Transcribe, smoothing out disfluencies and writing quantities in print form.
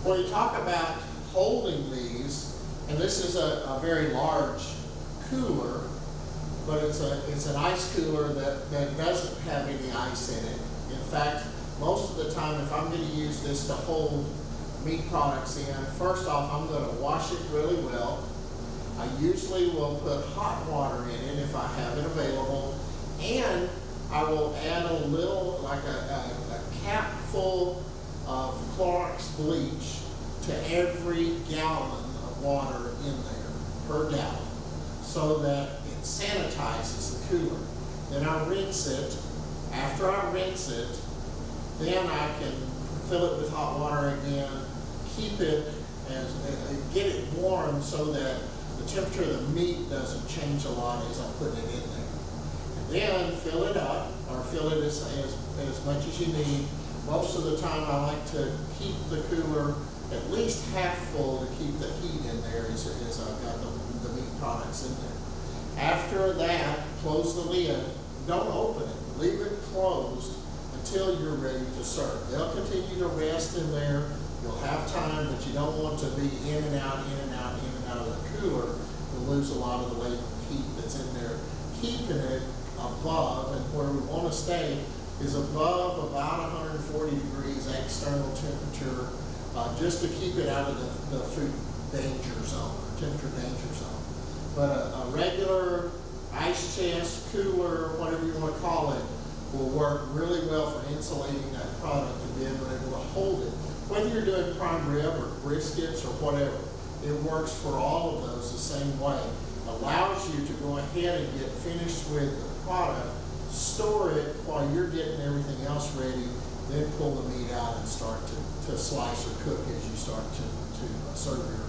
When you talk about holding these, and this is a very large cooler, but it's an ice cooler that doesn't have any ice in it. In fact, most of the time, if I'm going to use this to hold meat products in, first off, I'm going to wash it really well. I usually will put hot water in it if I have it available, and I will add a little, like a cap full of Clorox bleach to every gallon of water in there per gallon, so that it sanitizes the cooler. Then I rinse it. After I rinse it, then I can fill it with hot water again, keep it get it warm so that the temperature of the meat doesn't change a lot as I put it in there. And then fill it up, or fill it as much as you need. Most of the time I like to keep the cooler at least half full to keep the heat in there as I've got the meat products in there. After that, close the lid. Don't open it. Leave it closed until you're ready to serve. They'll continue to rest in there. You'll have time, but you don't want to be in and out, in and out, in and out of the cooler. You'll lose a lot of the latent heat that's in there. Keeping it above, and where we want to stay is above about 140 degrees external temperature, just to keep it out of the food danger zone, or temperature danger zone. But a regular ice chest, cooler, whatever you want to call it, will work really well for insulating that product and being able to hold it. Whether you're doing prime rib or briskets or whatever, it works for all of those the same way. Allows you to go ahead and get finished with the product, store it while you're getting everything else ready, then pull the meat out and start to slice or cook as you start to serve your